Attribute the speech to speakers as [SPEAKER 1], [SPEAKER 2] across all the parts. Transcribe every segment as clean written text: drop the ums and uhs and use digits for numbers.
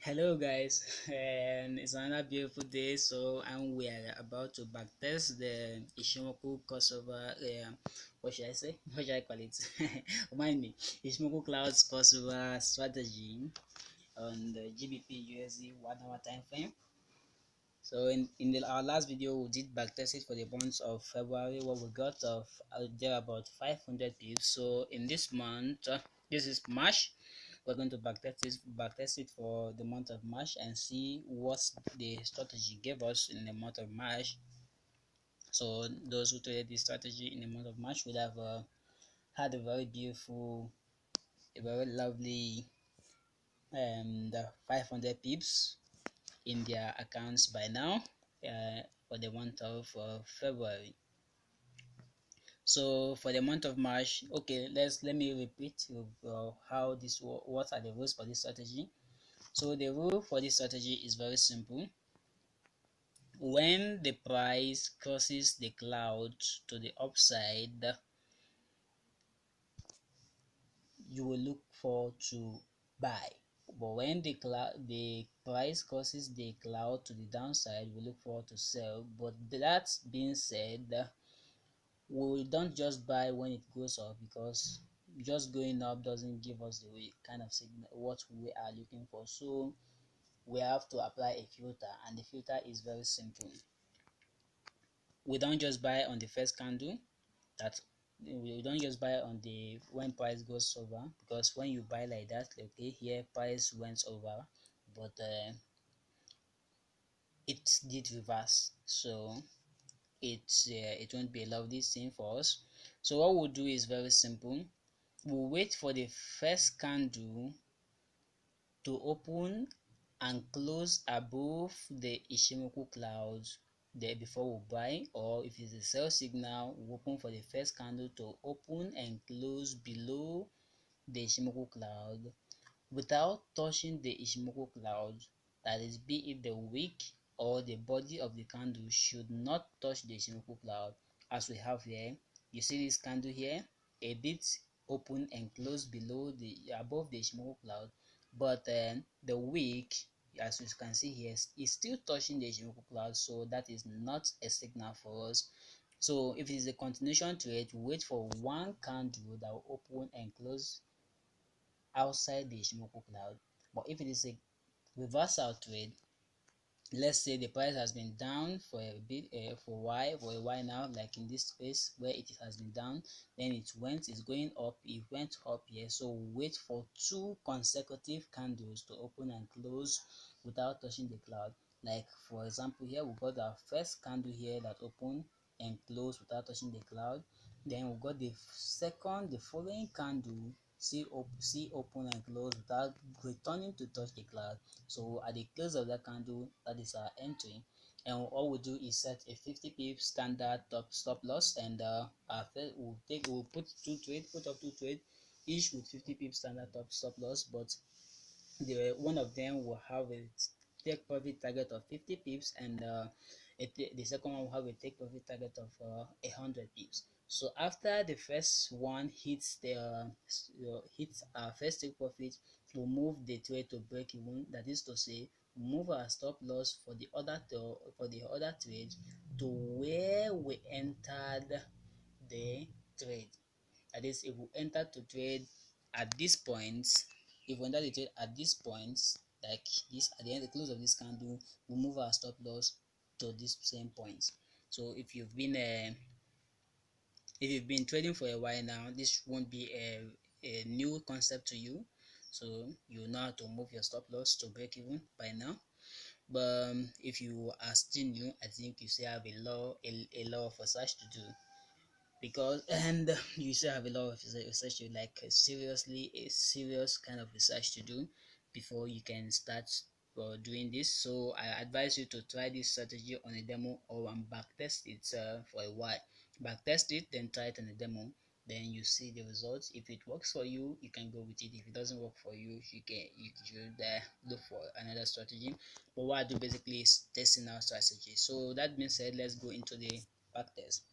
[SPEAKER 1] Hello guys, and it's another beautiful day. We are about to backtest the Ichimoku crossover. What should I say? What should I call it? Remind me. Ichimoku Clouds crossover strategy on the GBP USD 1 hour time frame. So our last video, we did backtest it for the month of February. What we got of there about 500 pips. So in this month, this is March. We're going to backtest it for the month of March and see what the strategy gave us in the month of March. So those who traded this strategy in the month of March would have had a very beautiful, a very lovely the 500 pips in their accounts by now for the month of February. So for the month of March, okay, let me repeat how this what are the rules for this strategy. So the rule for this strategy is very simple. When the price crosses the cloud to the upside, you will look for to buy. But when the price crosses the cloud to the downside, we look for to sell. But that being said, we don't just buy when it goes up, because just going up doesn't give us the kind of signal what we are looking for. So we have to apply a filter, and the filter is very simple. We don't just buy on the first candle, that we don't just buy on the when price goes over, because when you buy like that, okay, here price went over, but it did reverse, so it won't be a lovely thing for us. So what we'll do is very simple. We'll wait for the first candle to open and close above the Ichimoku clouds there before we buy, or if it's a sell signal, we open for the first candle to open and close below the Ichimoku cloud without touching the Ichimoku cloud. That is, be it the wick or the body of the candle should not touch the Ichimoku cloud, as we have here. You see this candle here, a bit open and close below the above the Ichimoku cloud, but the wick, as you can see here, is still touching the Ichimoku cloud, so that is not a signal for us. So if it is a continuation trade, wait for one candle that will open and close outside the Ichimoku cloud. But if it is a reversal trade, let's say the price has been down for a bit for a while now, like in this case where it has been down, then it's going up, it went up here, so wait for two consecutive candles to open and close without touching the cloud. Like for example, here we got our first candle here that opened and closed without touching the cloud. Then we got the following candle, see open and close without returning to touch the cloud. So at the close of that candle, that is our entry, and all we do is set a 50 pip standard stop loss, and we'll put up two trade, each with 50 pip standard top stop loss, but the one of them will have a take profit target of 50 pips, and the second one will have a take profit target of 100 pips. So after the first one hits our first take profit, we'll move the trade to break even. That is to say, move our stop loss for the other trade to where we entered the trade. That is, if we enter to trade at this point, if we enter the trade at this point, like this, at the end, the close of this candle, we move our stop loss to this same point. So if you've been trading for a while now, this won't be a new concept to you. So you know how to move your stop loss to break even by now. But if you are still new, I think you still have a lot of research to do, because and you still have a lot of research to, like, seriously a serious kind of research to do before you can start doing this. So I advise you to try this strategy on a demo, or back test it for a while. Back test it, then try it on a demo, then you see the results. If it works for you, you can go with it. If it doesn't work for you, you should look for another strategy. But what I do basically is testing our strategy. So that being said, let's go into the back test.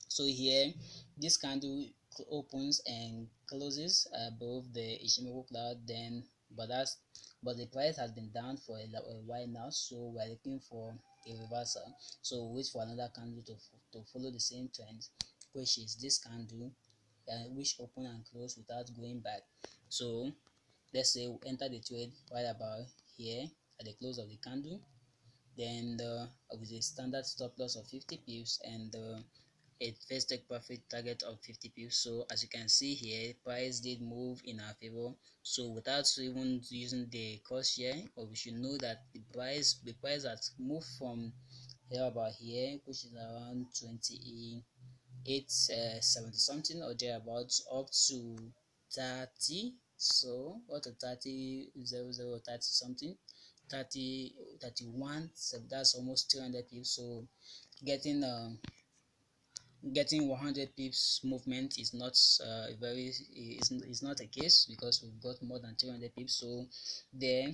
[SPEAKER 1] So here, this candle opens and closes above the Ichimoku cloud, then but that's but the price has been down for a while now, so we're looking for a reversal. So we'll wait for another candle to follow the same trend, which is this candle, which open and close without going back. So let's say we enter the trade right about here at the close of the candle, then with a standard stop loss of 50 pips and a first take profit target of 50 pips. So as you can see here, price did move in our favor. So without even using the cost here, or we should know that the price has moved from here about here, which is around 2870 something or thereabouts, up to 30. So what a 30 00 30 something, 30 31, so that's almost 300 pips. So getting getting 100 pips movement is not is not a case, because we've got more than 300 pips. So there,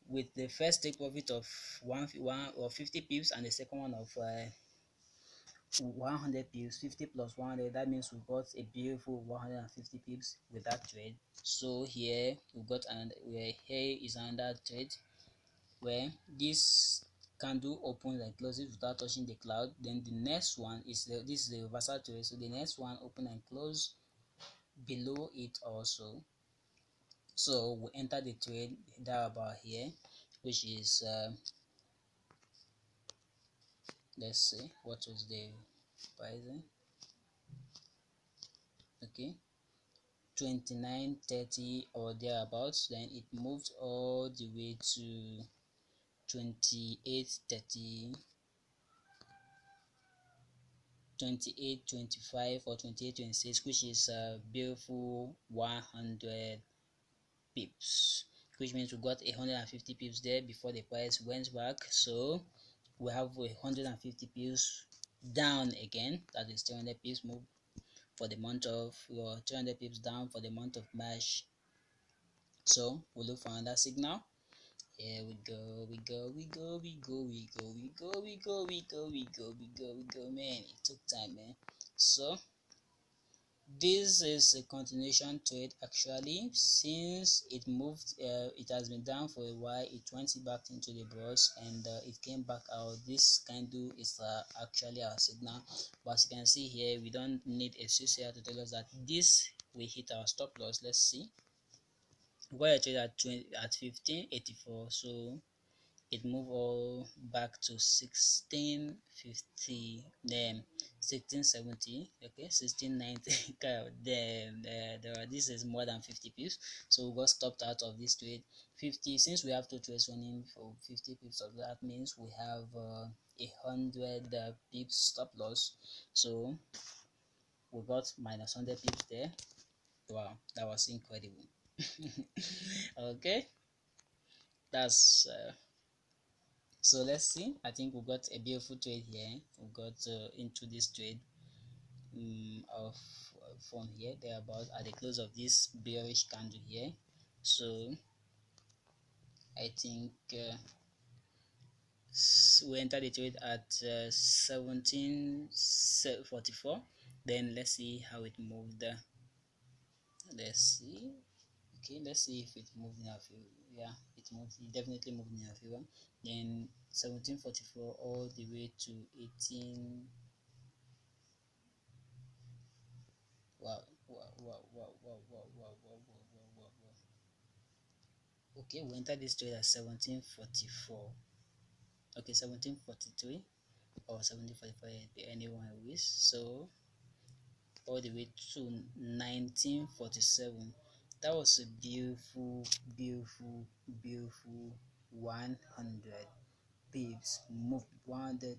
[SPEAKER 1] with the first take profit of one or 50 pips and the second one of 100 pips, 50 plus 100, that means we got a beautiful 150 pips with that trade. So here we got, and here is another trade where this candle opens and closes without touching the cloud. Then the next one is this is the reversal trade, so the next one open and close below it also. So we enter the trade there about here, which is let's see what was the pricing. Okay, 29.30 or thereabouts. Then it moved all the way to 28.30, 28.25 or 28.26, which is a beautiful 100 pips, which means we got 150 pips there before the price went back. So we have 150 pips down again, that is 300 pips move for the month of, or 300 pips down for the month of March. So we'll look for another signal. Here we go, we go, we go, we go, we go, we go, we go, we go, we go, we go, we go, man. It took time, man. So this is a continuation trade actually. Since it moved, it has been down for a while, it went back into the bros and it came back out. This candle is actually our signal, but as you can see here, we don't need a CCR to tell us that this will hit our stop loss. Let's see. We got a trade at 1584, so it moved all back to 1650, then 1670, okay, 1690. Then this is more than 50 pips, so we got stopped out of this trade. 50, since we have two trades running for 50 pips, so that means we have 100 pips stop loss. So we got minus 100 pips there. Wow, that was incredible. Okay, that's so let's see. I think we got a beautiful trade here. We got into this trade of from here there about at the close of this bearish candle here. So I think we entered the trade at 1744. Then let's see how it moved. Let's see. Okay, let's see if it moved in our favor. Yeah, it moved. It definitely moved in our favor. Then 1744 all the way to 18. Wow, wow, wow, wow, wow, wow, wow, wow, wow, wow, wow, wow. Okay, we entered this trade at 1744. Okay, 1743 or 1745, anyone I wish. So all the way to 1947. That was a beautiful, beautiful, beautiful 100 pips move, 100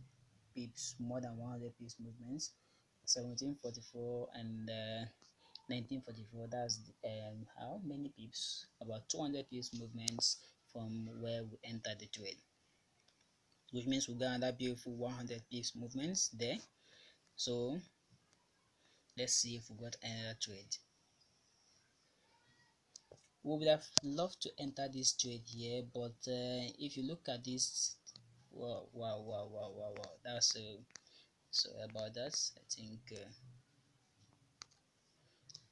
[SPEAKER 1] pips, more than 100 pips movements. 1744 and 1944, that's how many pips? About 200 pips movements from where we entered the trade, which means we got another beautiful 100 pips movements there. So let's see if we got another trade. We would have loved to enter this trade here, but if you look at this, wow, wow, wow, wow, wow, wow, that's sorry about that. I think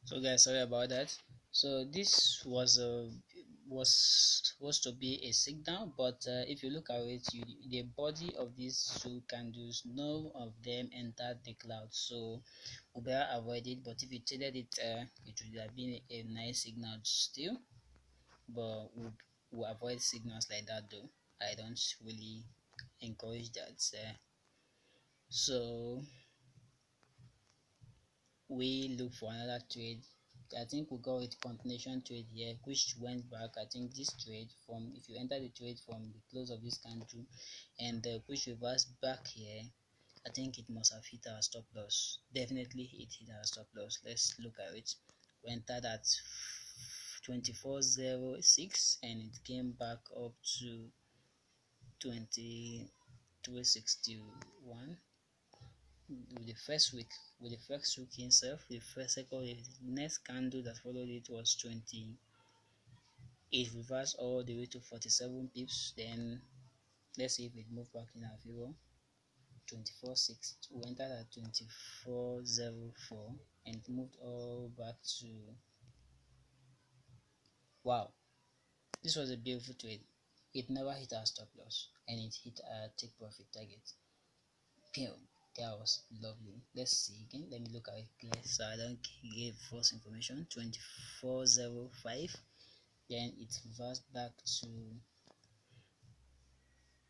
[SPEAKER 1] so guys, sorry about that. So this was was supposed to be a signal, but if you look at it, the body of these two candles, none of them entered the cloud, so we better avoid it. But if you traded it, it would have been a nice signal still, but we'll avoid signals like that though. I don't really encourage that. So we look for another trade. I think we got a continuation trade here, which went back. I think this trade, from if you enter the trade from the close of this candle and which reversed back here, I think it must have hit our stop loss. Definitely it hit our stop loss. Let's look at it. We entered at 24.06 and it came back up to 23.61 with the first week, itself. The first second, the next candle that followed it was 20. It reversed all the way to 47 pips. Then let's see if it moved back in our favor. 24.6, we entered at 24.04 and it moved all back to, wow, this was a beautiful trade. It never hit our stop loss and it hit our take profit target. That was lovely. Let's see again. Let me look at it clear so I don't give false information. 24.05. Then it reversed back to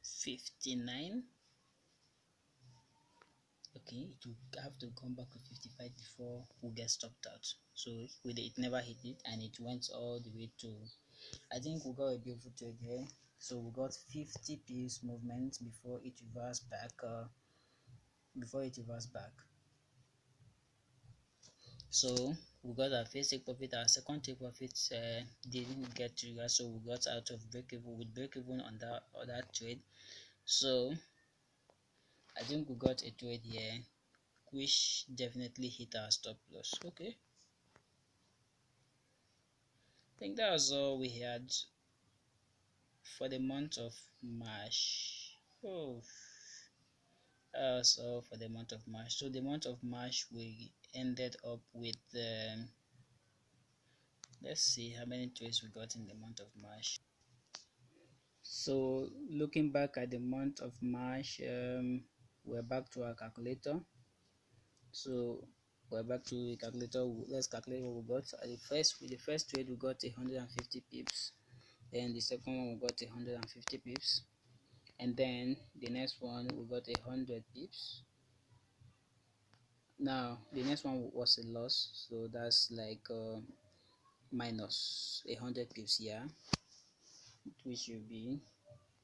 [SPEAKER 1] 59. Okay, it will have to come back to 55 before we get stopped out. So with it never hit it and it went all the way to, I think we got a beautiful trade here. So we got 50 pips movement before it reversed back. So we got our first take profit. Our second take profit didn't get triggered, so we got out of break even with break even on that other trade. So I think we got a trade here which definitely hit our stop loss. Okay, I think that was all we had for the month of March. Oh, that was all for the month of March. So the month of March we ended up with let's see how many trades we got in the month of March. So looking back at the month of March, we're back to our calculator. So we're back to the calculator. Let's calculate what we got. With the first trade we got 150 pips. Then the second one we got 150 pips. And then the next one we got 100 pips. Now the next one was a loss, so that's like minus 100 pips here, which should be.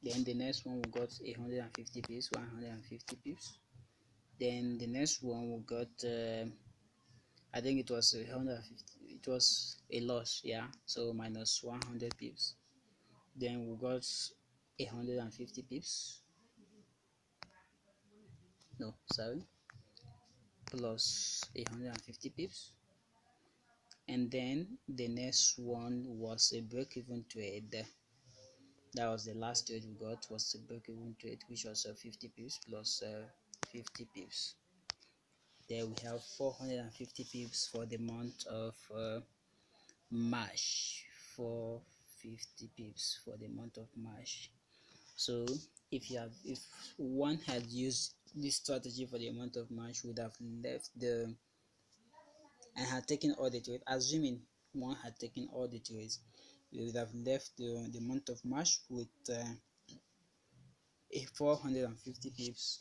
[SPEAKER 1] Then the next one we got 150 pips, 150 pips. Then the next one we got I think it was 150, it was a loss, yeah, so minus 100 pips. Then we got 150 pips, no, sorry, plus 150 pips. And then the next one was a break-even trade. That was the last trade we got, was a break-even trade, which was 50 pips plus 50 pips. There we have 450 pips for the month of March. 450 pips for the month of March. So if one had used this strategy for the month of March, would have left and had taken all the trades, assuming one had taken all the trades, we would have left the month of March with a 450 pips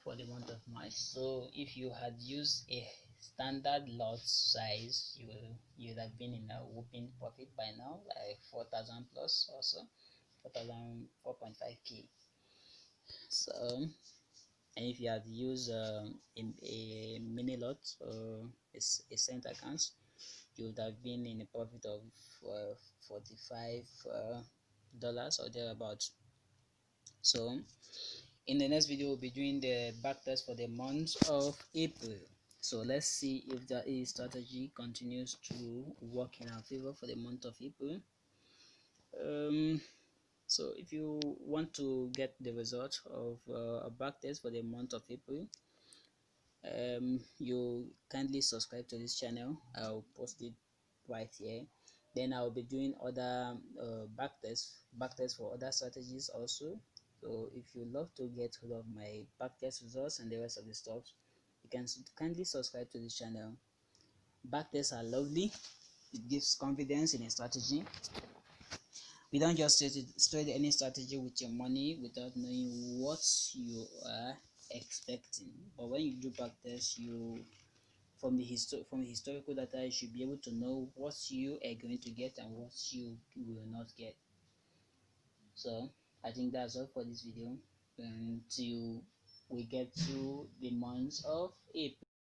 [SPEAKER 1] for the month of March. So if you had used a standard lot size, you would have been in a whooping profit by now, like 4,000 plus, also 4,000, 4.5k. So and if you had used a mini lot or a cent account, you would have been in a profit of $45 or thereabouts. So in the next video we'll be doing the backtest for the month of April. So let's see if that strategy continues to work in our favor for the month of April. So if you want to get the result of a backtest for the month of April, you kindly subscribe to this channel. I'll post it right here. Then I'll be doing other backtests for other strategies also. So if you love to get hold of my backtest results and the rest of the stuff, you can kindly subscribe to this channel. Backtests are lovely. It gives confidence in a strategy. We don't just trade any strategy with your money without knowing what you are expecting. But when you do backtest, you from the historical data, you should be able to know what you are going to get and what you will not get. So I think that's all for this video until we get to the month of April.